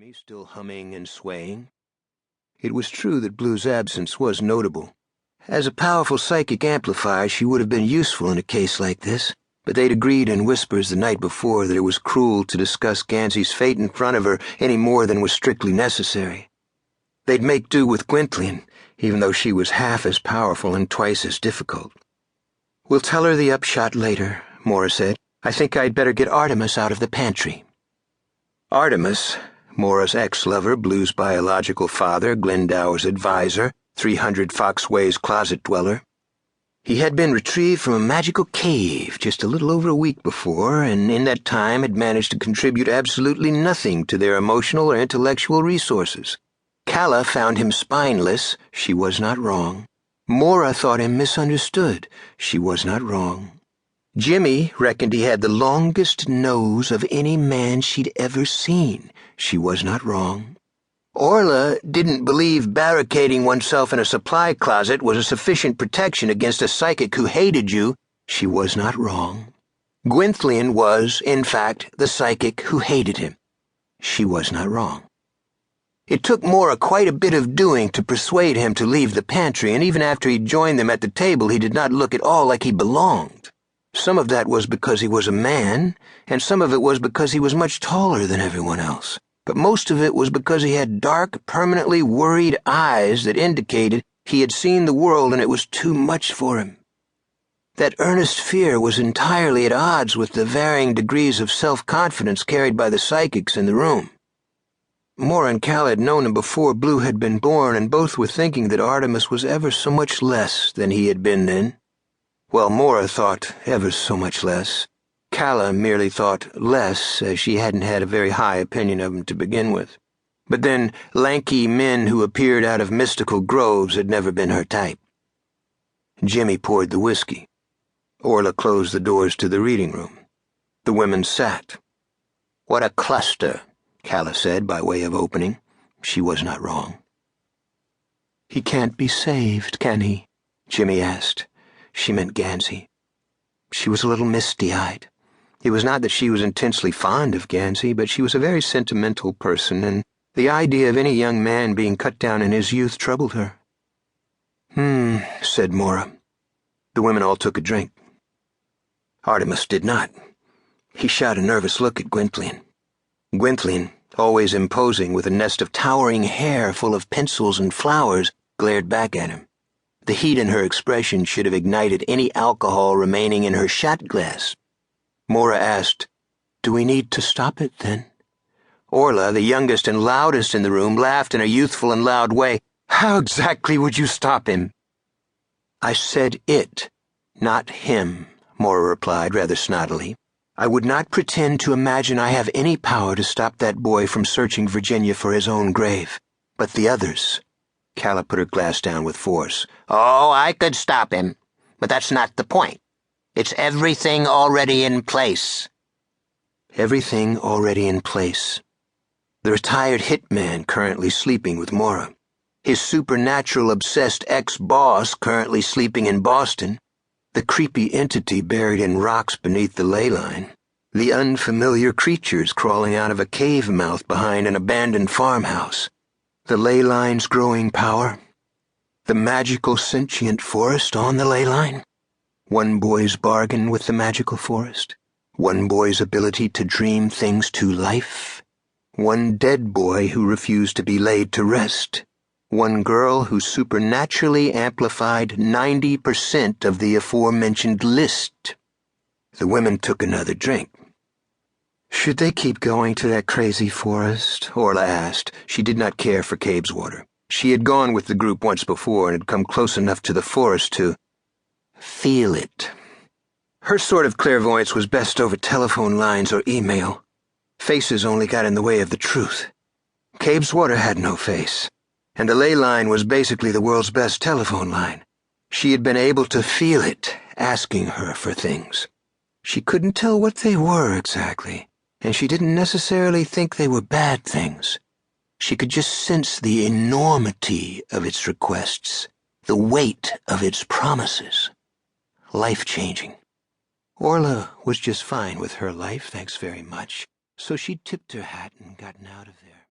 Jimmy still humming and swaying. It was true that Blue's absence was notable. As a powerful psychic amplifier, she would have been useful in a case like this, but they'd agreed in whispers the night before that it was cruel to discuss Gansey's fate in front of her any more than was strictly necessary. They'd make do with Gwynthlian, even though she was half as powerful and twice as difficult. "We'll tell her the upshot later," Maura said. "I think I'd better get Artemis out of the pantry." Artemis, Maura's ex-lover, Blue's biological father, Glendower's advisor, 300 Foxway's closet dweller. He had been retrieved from a magical cave just a little over a week before, and in that time had managed to contribute absolutely nothing to their emotional or intellectual resources. Calla found him spineless. She was not wrong. Maura thought him misunderstood. She was not wrong. Jimmy reckoned he had the longest nose of any man she'd ever seen. She was not wrong. Orla didn't believe barricading oneself in a supply closet was a sufficient protection against a psychic who hated you. She was not wrong. Gwynthlian was, in fact, the psychic who hated him. She was not wrong. It took Maura quite a bit of doing to persuade him to leave the pantry, and even after he'd joined them at the table, he did not look at all like he belonged. Some of that was because he was a man, and some of it was because he was much taller than everyone else. But most of it was because he had dark, permanently worried eyes that indicated he had seen the world and it was too much for him. That earnest fear was entirely at odds with the varying degrees of self-confidence carried by the psychics in the room. Maura and Calla had known him before Blue had been born, and both were thinking that Artemis was ever so much less than he had been then. Well, Maura thought ever so much less. Calla merely thought less, as she hadn't had a very high opinion of him to begin with. But then, lanky men who appeared out of mystical groves had never been her type. Jimmy poured the whiskey. Orla closed the doors to the reading room. The women sat. "What a cluster," Calla said by way of opening. She was not wrong. "He can't be saved, can he?" Jimmy asked. She meant Gansey. She was a little misty-eyed. It was not that she was intensely fond of Gansey, but she was a very sentimental person, and the idea of any young man being cut down in his youth troubled her. Said Maura. The women all took a drink. Artemis did not. He shot a nervous look at Gwynthlian. Gwynthlian, always imposing with a nest of towering hair full of pencils and flowers, glared back at him. The heat in her expression should have ignited any alcohol remaining in her shot glass. Maura asked, "Do we need to stop it, then?" Orla, the youngest and loudest in the room, laughed in a youthful and loud way. "How exactly would you stop him?" "I said it, not him," Maura replied rather snottily. "I would not pretend to imagine I have any power to stop that boy from searching Virginia for his own grave. But the others—" Calla put her glass down with force. "Oh, I could stop him, but that's not the point. It's everything already in place." Everything already in place. The retired hitman currently sleeping with Maura. His supernatural-obsessed ex-boss currently sleeping in Boston. The creepy entity buried in rocks beneath the ley line. The unfamiliar creatures crawling out of a cave mouth behind an abandoned farmhouse. The ley line's growing power. The magical sentient forest on the ley line. One boy's bargain with the magical forest. One boy's ability to dream things to life. One dead boy who refused to be laid to rest. One girl who supernaturally amplified 90% of the aforementioned list. The women took another drink. "Should they keep going to that crazy forest?" Orla asked. She did not care for Cabeswater. She had gone with the group once before and had come close enough to the forest to feel it. Her sort of clairvoyance was best over telephone lines or email. Faces only got in the way of the truth. Cabeswater had no face, and the ley line was basically the world's best telephone line. She had been able to feel it, asking her for things. She couldn't tell what they were exactly, and she didn't necessarily think they were bad things. She could just sense the enormity of its requests, the weight of its promises. Life-changing. Orla was just fine with her life, thanks very much, so she tipped her hat and gotten out of there.